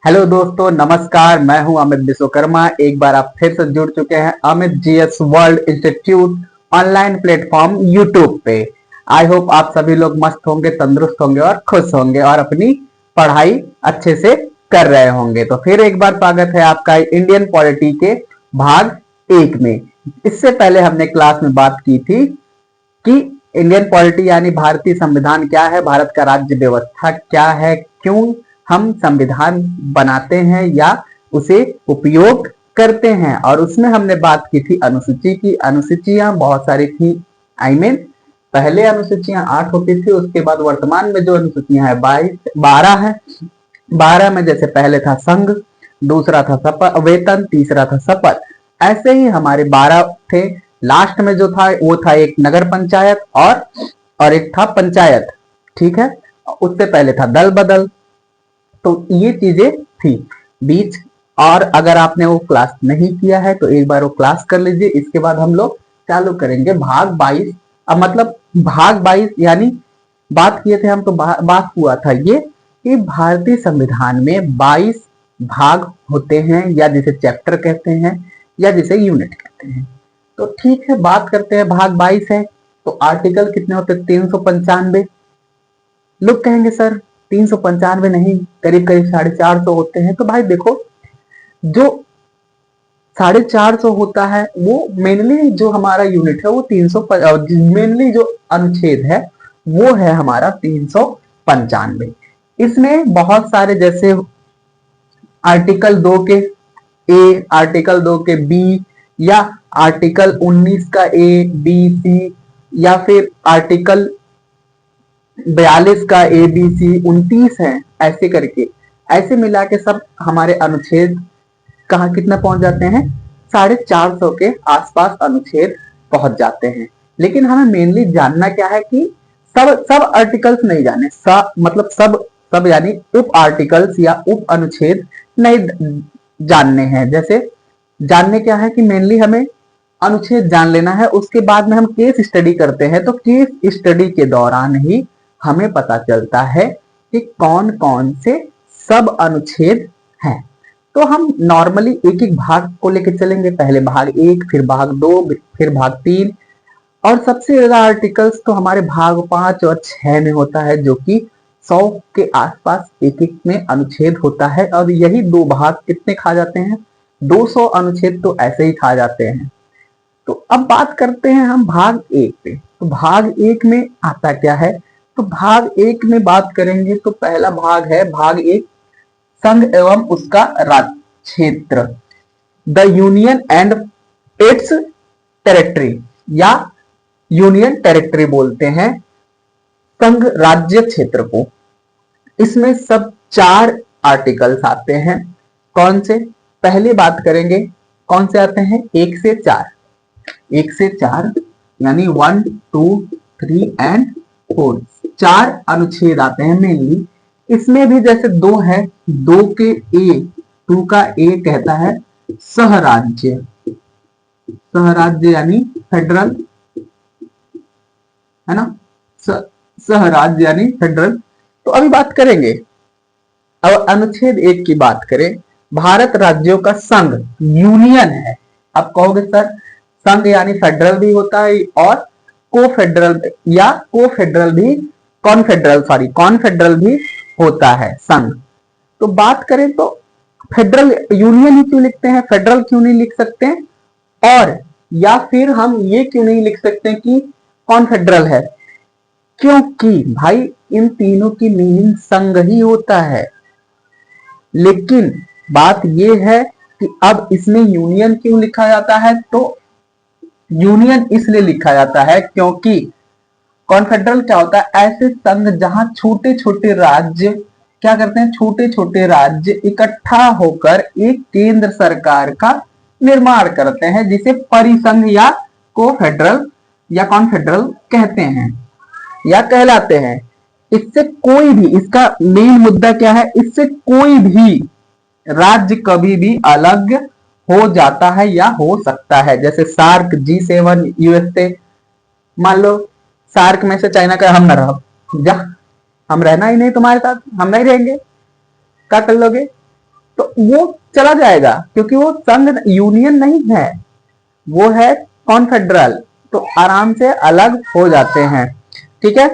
Hello दोस्तों, नमस्कार। मैं हूं अमित विश्वकर्मा। एक बार आप फिर से जुड़ चुके हैं Amit GS world institute online platform YouTube पे। आई होप आप सभी लोग मस्त होंगे, तंदुरुस्त होंगे और खुश होंगे और अपनी पढ़ाई अच्छे से कर रहे होंगे। तो फिर एक बार स्वागत है आपका इंडियन पॉलिटी के भाग 1 में। इससे पहले हमने क्लास में बात की थी कि इंडियन पॉलिटी यानी भारतीय संविधान क्या है, भारत का राज्य व्यवस्था क्या है, क्यों हम संविधान बनाते हैं या उसे उपयोग करते हैं। और उसमें हमने बात की थी अनुसूची की। अनुसूचियां बहुत सारी थी। पहले अनुसूचियां 8 होती थी, उसके बाद वर्तमान में जो अनुसूचियां है 12 है। 12 में जैसे पहले था संघ, दूसरा था वेतन, तीसरा था शपथ। ऐसे ही हमारे 12 थे। लास्ट में जो था वो था एक नगर पंचायत और एक था पंचायत। ठीक है, उससे पहले था दल बदल। तो ये चीजें थी बीच। और अगर आपने वो क्लास नहीं किया है तो एक बार वो क्लास कर लीजिए। इसके बाद हम लोग चालू करेंगे भाग 22। अब मतलब भाग 22 यानी बात किए थे हम, तो बात हुआ था ये कि भारतीय संविधान में 22 भाग होते हैं, या जिसे चैप्टर कहते हैं या जिसे यूनिट कहते हैं। तो ठीक है, बात करते हैं। भाग 22 है तो आर्टिकल कितने होते हैं? 395। लोग कहेंगे सर 395 नहीं, करीब करीब 450 होते हैं। तो भाई देखो, जो 450 होता है वो मेनली जो हमारा यूनिट है वो 300, मेनली जो अनुच्छेद है वो है हमारा 395। इसमें बहुत सारे, जैसे आर्टिकल 2 के ए, आर्टिकल 2 के बी, या आर्टिकल 19 का ए बी सी, या फिर आर्टिकल 42 का ए बी सी, 29 है, ऐसे करके ऐसे मिला के सब हमारे अनुच्छेद कहाँ कितना पहुंच जाते हैं? 450 के आसपास अनुच्छेद पहुंच जाते हैं। लेकिन हमें मेनली जानना क्या है कि सब सब आर्टिकल्स नहीं जाने, मतलब सब सब यानी उप आर्टिकल्स या उप अनुच्छेद नहीं जानने हैं। जैसे जानने क्या है कि मेनली हमें अनुच्छेद जान लेना है, उसके बाद में हम केस स्टडी करते हैं। तो केस स्टडी के दौरान ही हमें पता चलता है कि कौन कौन से सब अनुच्छेद हैं। तो हम नॉर्मली एक एक भाग को लेकर चलेंगे। पहले भाग 1, फिर भाग 2, फिर भाग 3। और सबसे ज्यादा आर्टिकल्स तो हमारे भाग 5 और 6 में होता है, जो कि 100 के आसपास एक एक में अनुच्छेद होता है। और यही दो भाग कितने खा जाते हैं? 200 अनुच्छेद तो ऐसे ही खा जाते हैं। तो अब बात करते हैं हम भाग 1 पे। तो भाग 1 में आता क्या है? तो भाग 1 में बात करेंगे तो पहला भाग है भाग 1, संघ एवं उसका राज्य क्षेत्र, the union and it's territory, या यूनियन टेरिटरी बोलते हैं संघ राज्य क्षेत्र को। इसमें सब 4 आर्टिकल्स आते हैं। कौन से? पहले बात करेंगे कौन से आते हैं? 1 से 4। 1 से 4 यानी 1, 2, 3 एंड 4, 4 अनुच्छेद आते हैं मेनली। इसमें भी जैसे 2 है, 2 के ए, 2 का ए कहता है सहराज्य। सहराज्य यानी फेडरल, है ना? सहराज्य यानी फेडरल। तो अभी बात करेंगे, अब अनुच्छेद 1 की बात करें। भारत राज्यों का संघ यूनियन है। आप कहोगे सर संघ यानी फेडरल भी होता है और कोफेडरल या कोफेडरल भी, कॉन्फेडरल भी होता है संघ। तो बात करें तो फेडरल यूनियन ही क्यों लिखते हैं, फेडरल क्यों नहीं लिख सकते हैं? और या फिर हम ये क्यों नहीं लिख सकते कि कॉन्फेडरल है? क्योंकि भाई इन तीनों की मीनिंग संघ ही होता है। लेकिन बात यह है कि अब इसमें यूनियन क्यों लिखा जाता है? तो यूनियन इसलिए लिखा जाता है क्योंकि कॉन्फेडरल क्या होता है? ऐसे संघ जहां छोटे छोटे राज्य क्या करते हैं? छोटे छोटे राज्य इकट्ठा होकर एक केंद्र सरकार का निर्माण करते हैं, जिसे परिसंघ या कोफेडरल या कॉन्फेडरल कहते हैं या कहलाते हैं। इससे कोई भी, इसका मेन मुद्दा क्या है? इससे कोई भी राज्य कभी भी अलग हो जाता है या हो सकता है। जैसे सार्क, G7, यूएसए। मान लो सार्क में से चाइना का हम न रहो, जा हम रहना ही नहीं तुम्हारे साथ, हम नहीं रहेंगे, क्या कर लोगे? तो वो चला जाएगा, क्योंकि वो संघ यूनियन नहीं है, वो है कॉन्फेडरल, तो आराम से अलग हो जाते हैं। ठीक है।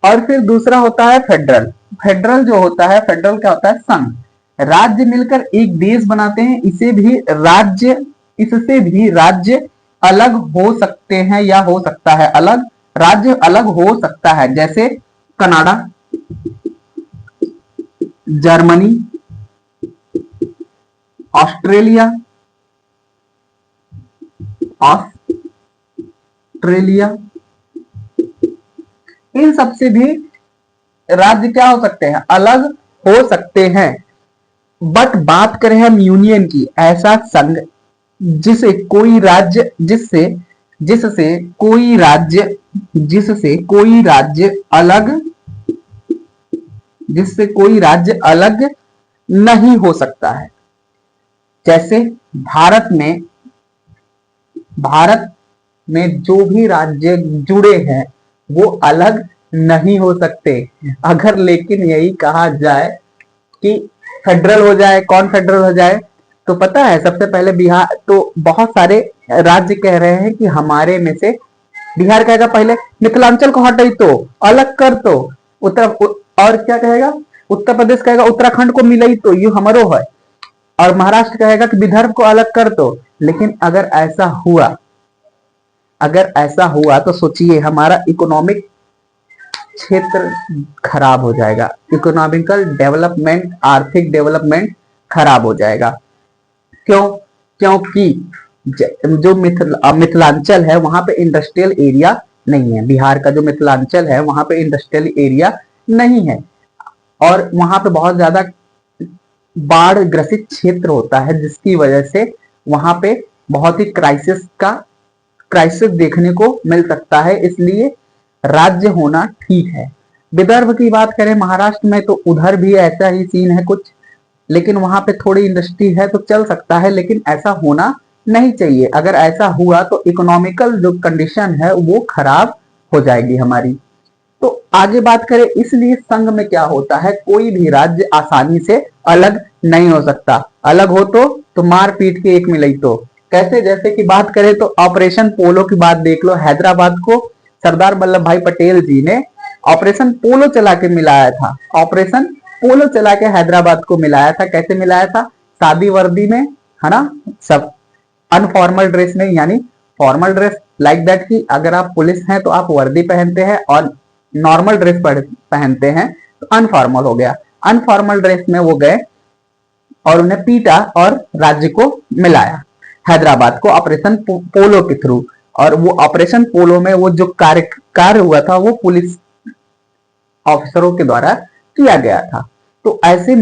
और फिर दूसरा होता है फेडरल। फेडरल जो होता है, फेडरल क्या होता है, संघ। राज्य मिलकर एक देश बनाते हैं, इससे भी राज्य अलग हो सकते हैं या हो सकता है अलग, राज्य अलग हो सकता है, जैसे कनाडा, जर्मनी, ऑस्ट्रेलिया, इन सबसे भी राज्य क्या हो सकते हैं, अलग हो सकते हैं। बट बात करें हम यूनियन की, ऐसा संघ जिसे कोई राज्य जिससे कोई राज्य अलग नहीं हो सकता है। जैसे भारत में जो भी राज्य जुड़े हैं वो अलग नहीं हो सकते। अगर लेकिन यही कहा जाए कि फेडरल हो जाए, कॉन्फेडरल हो जाए, तो पता है सबसे पहले बिहार, तो बहुत सारे राज्य कह रहे हैं कि हमारे में से बिहार कहेगा पहले मिथिलांचल को हटाई तो, अलग कर तो, और क्या कहेगा, उत्तर प्रदेश कहेगा उत्तराखंड को मिलाई तो ये हमारो है, और महाराष्ट्र कहेगा कि विदर्भ को अलग कर दो। लेकिन अगर ऐसा हुआ तो सोचिए हमारा इकोनॉमिक क्षेत्र खराब हो जाएगा, इकोनॉमिकल डेवलपमेंट, आर्थिक डेवलपमेंट खराब हो जाएगा। क्यों? क्योंकि जो मिथिलांचल है वहां पे इंडस्ट्रियल एरिया नहीं है, बिहार का जो मिथिलांचल है वहां पे इंडस्ट्रियल एरिया नहीं है, और वहां पे बहुत ज्यादा बाढ़ ग्रसित क्षेत्र होता है, जिसकी वजह से वहां पे बहुत ही क्राइसिस देखने को मिल सकता है। इसलिए राज्य होना ठीक है। विदर्भ की बात करें महाराष्ट्र में, तो उधर भी ऐसा ही सीन है कुछ, लेकिन वहां पे थोड़ी इंडस्ट्री है तो चल सकता है, लेकिन ऐसा होना नहीं चाहिए। अगर ऐसा हुआ तो इकोनॉमिकल जो कंडीशन है वो खराब हो जाएगी हमारी। तो आगे बात करें, इसलिए संघ में क्या होता है, कोई भी राज्य आसानी से अलग नहीं हो सकता। अलग हो तो मार पीट के एक मिलाई तो, कैसे, जैसे कि बात करें तो ऑपरेशन पोलो की बात देख लो। हैदराबाद को सरदार वल्लभ भाई पटेल जी ने ऑपरेशन पोलो चला के मिलाया था, ऑपरेशन पोलो चला के हैदराबाद को मिलाया था। कैसे मिलाया था, सादी वर्दी में, है ना, सब अनफॉर्मल ड्रेस में, यानी फॉर्मल ड्रेस लाइक दैट की अगर आप पुलिस हैं तो आप वर्दी पहनते हैं, और नॉर्मल ड्रेस पहनते हैं तो अनफॉर्मल हो गया। अनफॉर्मल ड्रेस में वो गए और उन्हें पीटा और राज्य को मिलाया, हैदराबाद को ऑपरेशन पोलो के थ्रू। और वो ऑपरेशन पोलो में वो जो कार्य हुआ था वो पुलिस ऑफिसरों के द्वारा किया गया था। तो ऐसे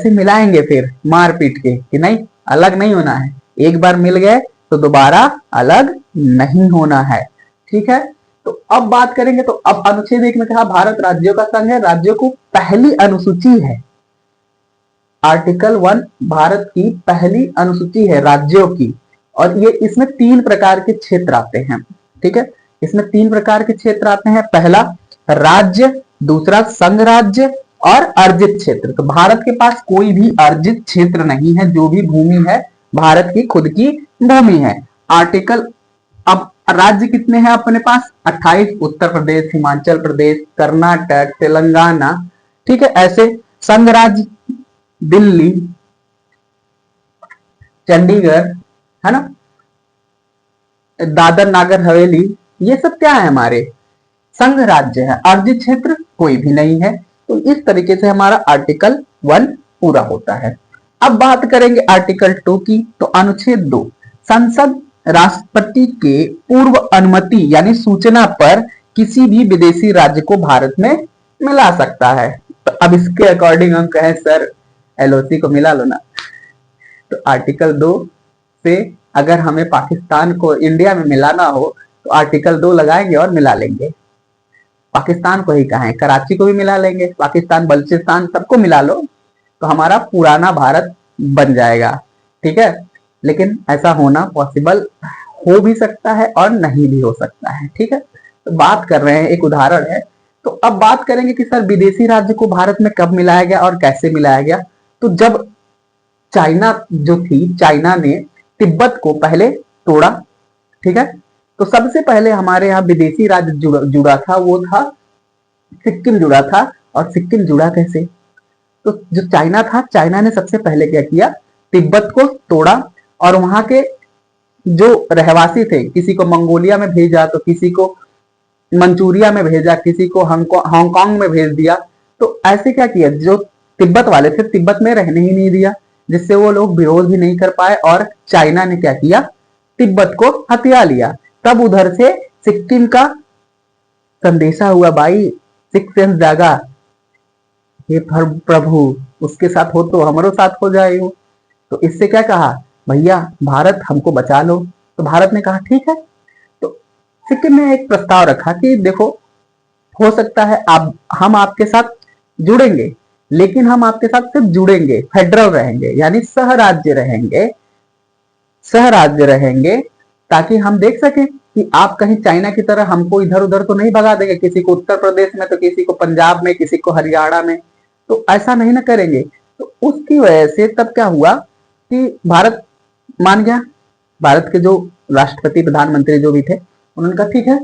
मिलाएंगे फिर मार पीट के कि नहीं, अलग नहीं होना है, एक बार मिल गए तो दोबारा अलग नहीं होना है। ठीक है। तो अब बात करेंगे, तो अब अनुच्छेद 1 में कहा भारत राज्यों का संघ है, राज्यों को पहली अनुसूची है, आर्टिकल 1 भारत की पहली अनुसूची है राज्यों की। और ये इसमें 3 प्रकार के क्षेत्र आते हैं। ठीक है, इसमें 3 प्रकार के क्षेत्र आते हैं, पहला राज्य, दूसरा संघ राज्य, और अर्जित क्षेत्र। तो भारत के पास कोई भी अर्जित क्षेत्र नहीं है, जो भी भूमि है भारत की खुद की भूमि है। आर्टिकल, अब राज्य कितने हैं अपने पास, 28, उत्तर प्रदेश, हिमाचल प्रदेश, कर्नाटक, तेलंगाना। ठीक है, ऐसे संघ राज्य दिल्ली, चंडीगढ़, है ना, दादर नागर हवेली, ये सब क्या है, हमारे संघ राज्य है। अर्जित क्षेत्र कोई भी नहीं है। तो इस तरीके से हमारा आर्टिकल 1 पूरा होता है। अब बात करेंगे आर्टिकल 2 की। तो अनुच्छेद 2, संसद राष्ट्रपति के पूर्व अनुमति यानी सूचना पर किसी भी विदेशी राज्य को भारत में मिला सकता है। तो अब इसके अकॉर्डिंग हम कहें सर एलओसी को मिला लो ना, तो आर्टिकल 2 से अगर हमें पाकिस्तान को इंडिया में मिलाना हो तो आर्टिकल 2 लगाएंगे और मिला लेंगे। पाकिस्तान को ही कहें, कराची को भी मिला लेंगे, पाकिस्तान, बलूचिस्तान, सबको मिला लो तो हमारा पुराना भारत बन जाएगा। ठीक है, लेकिन ऐसा होना पॉसिबल हो भी सकता है और नहीं भी हो सकता है। ठीक है, तो बात कर रहे हैं, एक उदाहरण है। तो अब बात करेंगे कि सर विदेशी राज्य को भारत में कब मिलाया गया और कैसे मिलाया गया। तो जब चाइना जो थी, चाइना ने तिब्बत को पहले तोड़ा। ठीक है, तो सबसे पहले हमारे यहाँ विदेशी राज्य जुड़ा था, वो था सिक्किम जुड़ा था। और सिक्किम जुड़ा कैसे? तो जो चाइना था, चाइना ने सबसे पहले क्या किया, तिब्बत को तोड़ा और वहां के जो रहवासी थे, किसी को मंगोलिया में भेजा, तो किसी को मंचूरिया में भेजा, किसी को हांगकांग में भेज दिया। तो ऐसे क्या किया, जो तिब्बत वाले थे तिब्बत में रहने ही नहीं दिया, जिससे वो लोग विरोध भी नहीं कर पाए और चाइना ने क्या किया, तिब्बत को हथिया लिया। तब उधर से सिक्किम का संदेशा हुआ, भाई सिक्स सेंस जागा, हे प्रभु उसके साथ हो तो हमारे साथ हो जाए हो। तो इससे क्या कहा, भैया भारत हमको बचा लो। तो भारत ने कहा ठीक है। तो सिक्किम ने एक प्रस्ताव रखा कि देखो, हो सकता है हम आपके साथ जुड़ेंगे, लेकिन हम आपके साथ सिर्फ जुड़ेंगे, फेडरल रहेंगे, यानी सह राज्य रहेंगे, ताकि हम देख सकें कि आप कहीं चाइना की तरह हमको इधर उधर तो नहीं भगा देंगे, किसी को उत्तर प्रदेश में तो किसी को पंजाब में, किसी को हरियाणा में, तो ऐसा नहीं ना करेंगे। तो उसकी वजह से तब क्या हुआ कि भारत मान गया। भारत के जो राष्ट्रपति प्रधानमंत्री जो भी थे, उन्होंने कहा ठीक है,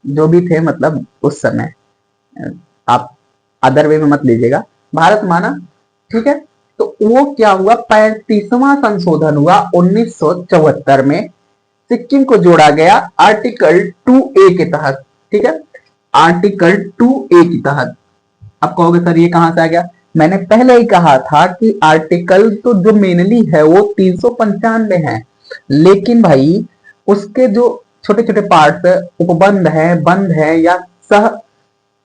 जो भी थे मतलब उस समय, आप अदर वे में मत लीजिएगा, भारत माना, ठीक है। तो वो क्या हुआ, 35वां संशोधन हुआ 1974 में, सिक्किम को जोड़ा गया आर्टिकल 2A के तहत। ठीक है, आर्टिकल 2A के तहत। आप कहोगे सर ये कहां से आ गया, मैंने पहले ही कहा था कि आर्टिकल तो जो मेनली है वो 395 है, लेकिन भाई उसके जो छोटे छोटे पार्ट्स, उपबंध है, बंध है या सह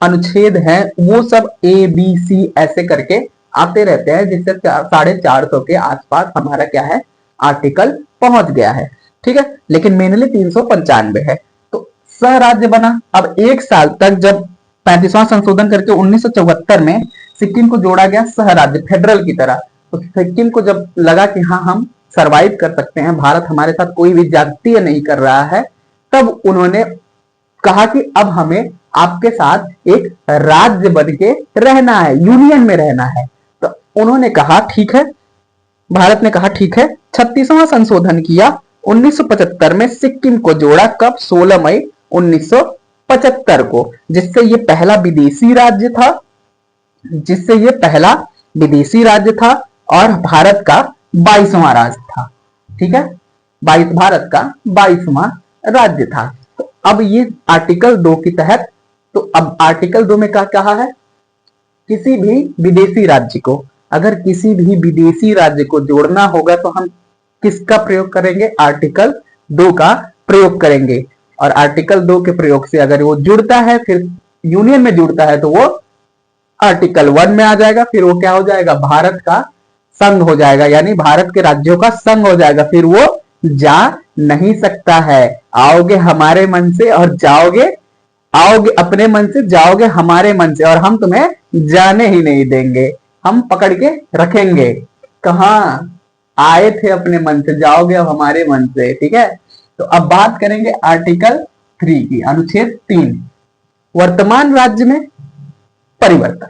अनुच्छेद है, वो सब ABC ऐसे करके आते रहते हैं, जिससे 450 के आसपास हमारा क्या है, आर्टिकल पहुंच गया है। ठीक है, लेकिन मेनली 395 है। तो सह राज्य बना। अब एक साल तक जब 35वां संशोधन करके 1974 में सिक्किम को जोड़ा गया सह राज्य, फेडरल की तरह, तो सिक्किम को जब लगा कि हाँ हम सरवाइव कर सकते हैं, भारत हमारे साथ कोई भी जातीय नहीं कर रहा है, तब उन्होंने कहा कि अब हमें आपके साथ एक राज्य बन के रहना है, यूनियन में रहना है। तो उन्होंने कहा ठीक है, भारत ने कहा ठीक है, 36वां संशोधन किया 1975 में, सिक्किम को जोड़ा कब, 16 मई 1975 को, जिससे ये पहला विदेशी राज्य था और भारत का 22वां राज्य था। ठीक है, भारत का 22वां राज्य था। तो अब ये आर्टिकल 2 के तहत, तो अब आर्टिकल 2 में क्या कहा है, किसी भी विदेशी राज्य को, अगर किसी भी विदेशी राज्य को जोड़ना होगा तो हम किसका प्रयोग करेंगे, आर्टिकल 2 का प्रयोग करेंगे। और आर्टिकल 2 के प्रयोग से अगर वो जुड़ता है, फिर यूनियन में जुड़ता है, तो वो आर्टिकल 1 में आ जाएगा, फिर वो क्या हो जाएगा, भारत का संघ हो जाएगा, यानी भारत के राज्यों का संघ हो जाएगा। फिर वो जा नहीं सकता है, आओगे हमारे मन से और आओगे अपने मन से, जाओगे हमारे मन से, और हम तुम्हें जाने ही नहीं देंगे, हम पकड़ के रखेंगे। कहाँ आए थे अपने मन से, जाओगे अब हमारे मन से। ठीक है, तो अब बात करेंगे आर्टिकल 3 की, अनुच्छेद 3, वर्तमान राज्य में परिवर्तन।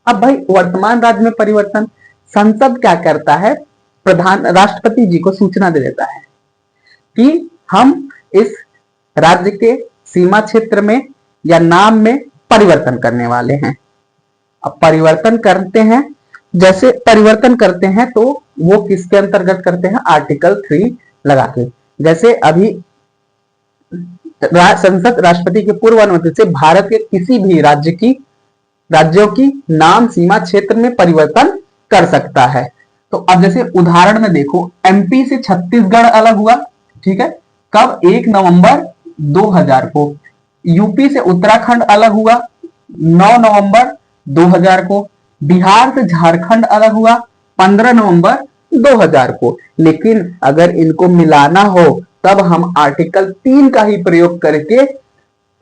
अब भाई वर्तमान राज्य में परिवर्तन, संसद क्या करता है, राष्ट्रपति जी को सूचना दे देता है कि हम इस राज्य के सीमा क्षेत्र में या नाम में परिवर्तन करने वाले हैं। अब परिवर्तन करते हैं, जैसे परिवर्तन करते हैं तो वो किसके अंतर्गत करते हैं, आर्टिकल 3 लगा के। जैसे अभी संसद राष्ट्रपति के पूर्व अनुमति से भारत के किसी भी राज्यों की नाम सीमा क्षेत्र में परिवर्तन कर सकता है। तो अब जैसे उदाहरण में देखो, MP से छत्तीसगढ़ अलग हुआ, ठीक है, कब, 1 नवंबर 2000 को। यूपी से उत्तराखंड अलग हुआ 9 नवंबर 2000 को। बिहार से झारखंड अलग हुआ 15 नवंबर 2000 को। लेकिन अगर इनको मिलाना हो तब हम आर्टिकल 3 का ही प्रयोग करके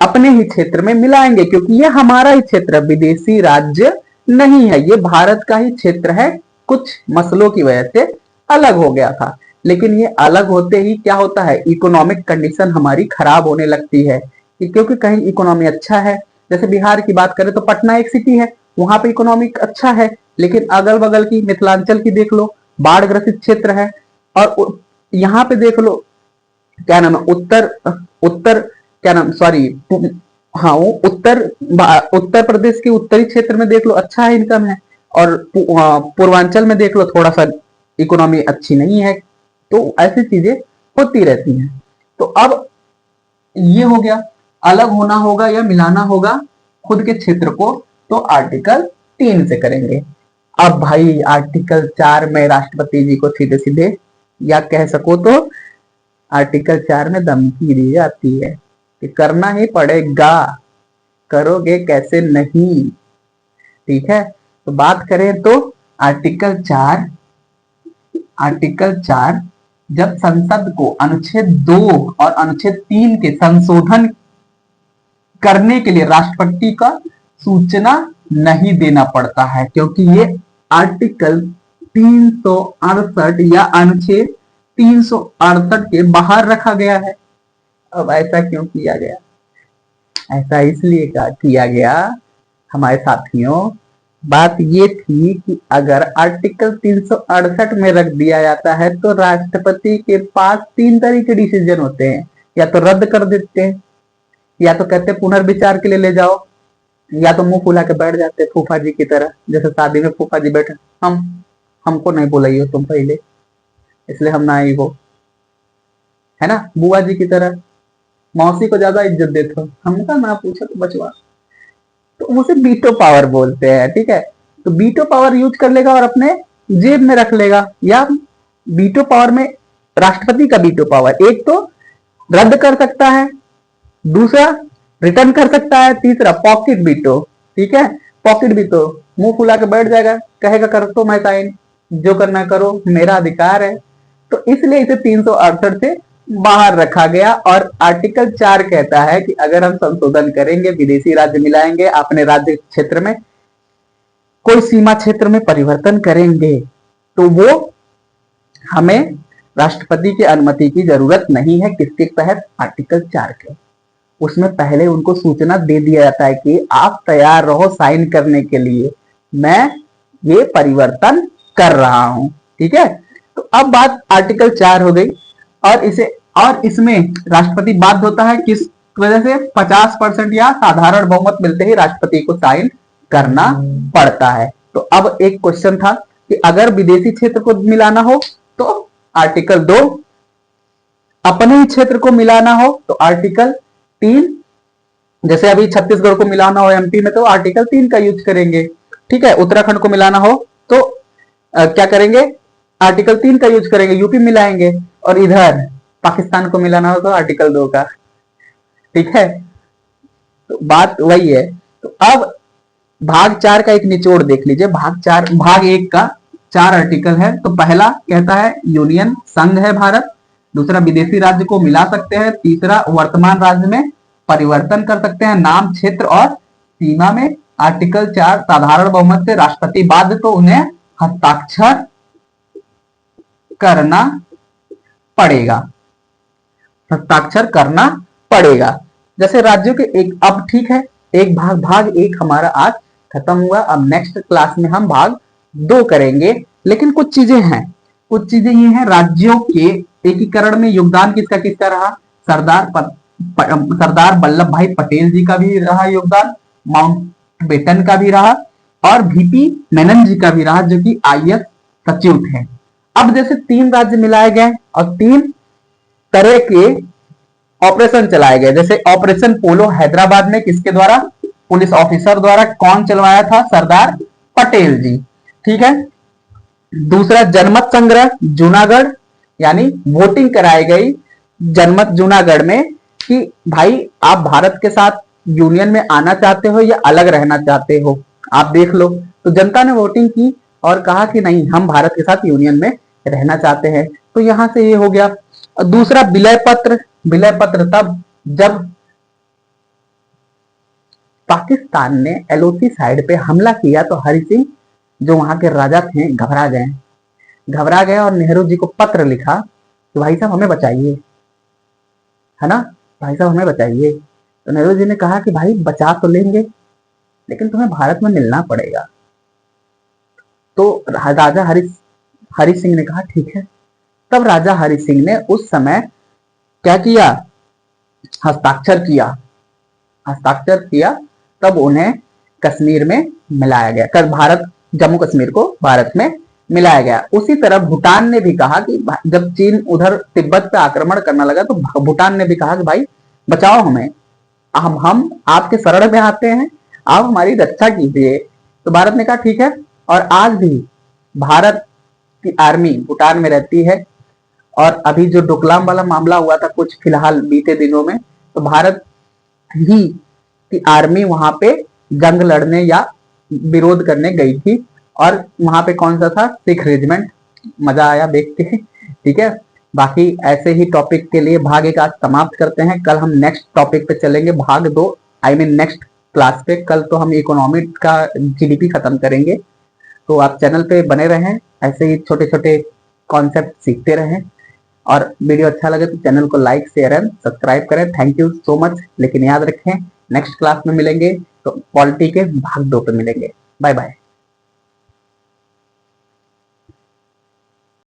अपने ही क्षेत्र में मिलाएंगे, क्योंकि ये हमारा ही क्षेत्र, विदेशी राज्य नहीं है, ये भारत का ही क्षेत्र है। कुछ मसलों की वजह से अलग हो गया था, लेकिन ये अलग होते ही क्या होता है, इकोनॉमिक कंडीशन हमारी खराब होने लगती है, क्योंकि कहीं इकोनॉमी अच्छा है, जैसे बिहार की बात करें तो पटना एक सिटी है, वहां पे इकोनॉमिक अच्छा है, लेकिन अगल बगल की मिथिलांचल की देख लो, बाढ़ ग्रसित क्षेत्र है। और यहाँ पे देख लो क्या नाम है, उत्तर उत्तर क्या नाम, सॉरी, हाँ वो उत्तर प्रदेश के उत्तरी क्षेत्र में देख लो अच्छा है, इनकम है। और पूर्वांचल में देख लो थोड़ा सा इकोनॉमी अच्छी नहीं है। तो ऐसी चीजें होती रहती हैं। तो अब ये हो गया, अलग होना होगा या मिलाना होगा खुद के क्षेत्र को, तो आर्टिकल 3 से करेंगे। अब भाई आर्टिकल 4 में राष्ट्रपति जी को सीधे सीधे, या कह सको तो आर्टिकल 4 में धमकी दी जाती है कि करना ही पड़ेगा, करोगे कैसे नहीं। ठीक है, तो बात करें तो आर्टिकल 4 जब संसद को अनुच्छेद 2 और अनुच्छेद 3 के संशोधन करने के लिए राष्ट्रपति का सूचना नहीं देना पड़ता है, क्योंकि ये आर्टिकल 368 या अनुच्छेद 368 के बाहर रखा गया है। अब ऐसा क्यों किया गया? ऐसा इसलिए किया गया हमारे साथियों, बात ये थी कि अगर आर्टिकल 368 में रख दिया जाता है तो राष्ट्रपति के पास 3 तरह के डिसीजन होते हैं, या तो रद्द कर देते हैं, या तो कहते पुनर्विचार के लिए ले जाओ, या तो मुंह फुला के बैठ जाते फूफा जी की तरह, जैसे शादी में फूफा जी बैठे, हमको नहीं बुलाइयो तुम पहले, इसलिए हम ना आई हो, है ना, बुआ जी की तरह मौसी को ज्यादा इज्जत देते हो, हमका ना पूछो तो बचवा, तो उसे बीटो पावर बोलते हैं। ठीक है, तो बीटो पावर यूज कर लेगा और अपने जेब में रख लेगा। या बीटो पावर में राष्ट्रपति का बीटो पावर, एक तो रद्द कर सकता है, दूसरा रिटर्न कर सकता है, तीसरा पॉकेट बीटो। ठीक है, पॉकेट बीटो मुंह फुला के बैठ जाएगा, कहेगा कर तो मैं साइन, जो करना करो, मेरा अधिकार है। तो इसलिए इसे 368 से बाहर रखा गया। और आर्टिकल 4 कहता है कि अगर हम संशोधन करेंगे, विदेशी राज्य मिलाएंगे, अपने राज्य क्षेत्र में कोई सीमा क्षेत्र में परिवर्तन करेंगे, तो वो हमें राष्ट्रपति की अनुमति की जरूरत नहीं है। किसके तहत? आर्टिकल 4 के। उसमें पहले उनको सूचना दे दिया जाता है कि आप तैयार रहो साइन करने के लिए, मैं ये परिवर्तन कर रहा हूं। ठीक है, तो अब बात आर्टिकल 4 हो गई। और इसमें राष्ट्रपति बाध्य होता है किस वजह से? 50% या साधारण बहुमत मिलते ही राष्ट्रपति को साइन करना पड़ता है। तो अब एक क्वेश्चन था कि अगर विदेशी क्षेत्र को मिलाना हो तो आर्टिकल 2, अपने ही क्षेत्र को मिलाना हो तो आर्टिकल 3, जैसे अभी छत्तीसगढ़ को मिलाना हो एमपी में तो आर्टिकल 3 का यूज करेंगे। ठीक है, उत्तराखंड को मिलाना हो तो क्या करेंगे? आर्टिकल 3 का यूज करेंगे, यूपी मिलाएंगे। और इधर पाकिस्तान को मिलाना हो तो आर्टिकल 2 का। ठीक है, तो बात वही है। तो अब भाग 4 का एक निचोड़ देख लीजिए। भाग 1 का 4 आर्टिकल है। तो पहला कहता है यूनियन संघ है भारत, दूसरा विदेशी राज्य को मिला सकते हैं, तीसरा वर्तमान राज्य में परिवर्तन कर सकते हैं नाम, क्षेत्र और सीमा में। आर्टिकल 4 साधारण बहुमत से राष्ट्रपति बाध्य तो उन्हें हस्ताक्षर करना पड़ेगा, हस्ताक्षर करना पड़ेगा। जैसे राज्यों के एक, अब ठीक है, एक भाग 1 हमारा आज खत्म हुआ। अब नेक्स्ट क्लास में हम भाग 2 करेंगे। लेकिन कुछ चीजें हैं, कुछ चीजें ये हैं, राज्यों के एकीकरण में योगदान किसका किसका रहा? सरदार वल्लभ भाई पटेल जी का भी रहा योगदान, माउंटबेटन का भी रहा, और वीपी मेनन जी का भी रहा, जो कि आईएएस सचिव थे। अब जैसे 3 राज्य मिलाए गए और 3 तरह के ऑपरेशन चलाए गए। जैसे ऑपरेशन पोलो हैदराबाद में किसके द्वारा? पुलिस ऑफिसर द्वारा। कौन चलवाया था? सरदार पटेल जी। ठीक है, दूसरा जनमत संग्रह जूनागढ़, यानी वोटिंग कराई गई जनमत जूनागढ़ में कि भाई आप भारत के साथ यूनियन में आना चाहते हो या अलग रहना चाहते हो, आप देख लो। तो जनता ने वोटिंग की और कहा कि नहीं, हम भारत के साथ यूनियन में रहना चाहते हैं। तो यहां से ये हो गया। और दूसरा विलय पत्र, विलय पत्र तब जब पाकिस्तान ने एलओसी साइड पे हमला किया तो हरि सिंह जो वहां के राजा थे घबरा गए और नेहरू जी को पत्र लिखा कि भाई साहब हमें बचाइए, है ना, भाई साहब हमें बचाइए। तो नेहरू जी ने कहा कि भाई बचा तो लेंगे लेकिन तुम्हें भारत में मिलना पड़ेगा। तो राजा हरि सिंह ने कहा ठीक है। तब राजा हरि सिंह ने उस समय क्या किया, हस्ताक्षर किया। तब उन्हें कश्मीर में मिलाया गया, कर भारत, जम्मू कश्मीर को भारत में मिलाया गया। उसी तरह भूटान ने भी कहा कि जब चीन उधर तिब्बत पे आक्रमण करने लगा तो भूटान ने भी कहा कि भाई बचाओ हमें, हम आपके शरण में आते हैं, आप हमारी रक्षा कीजिए। तो भारत ने कहा ठीक है। और आज भी भारत की आर्मी भूटान में रहती है। और अभी जो डोकलाम वाला मामला हुआ था कुछ फिलहाल बीते दिनों में, तो भारत ही की आर्मी वहां पे जंग लड़ने या विरोध करने गई थी। और वहां पे कौन सा था, सिख रेजिमेंट। मजा आया देख के। ठीक है, बाकी ऐसे ही टॉपिक के लिए भाग एक आज समाप्त करते हैं। कल हम नेक्स्ट टॉपिक पे चलेंगे, भाग 2, आई मीन नेक्स्ट क्लास पे। कल तो हम इकोनॉमी का जीडीपी खत्म करेंगे। तो आप चैनल पे बने रहें, ऐसे ही छोटे छोटे कॉन्सेप्ट सीखते रहें। और वीडियो अच्छा लगे तो चैनल को लाइक शेयर एंड सब्सक्राइब करें। Thank you so much. लेकिन याद रखें नेक्स्ट क्लास में मिलेंगे तो पॉलिटी के भाग 2 पे मिलेंगे। Bye bye.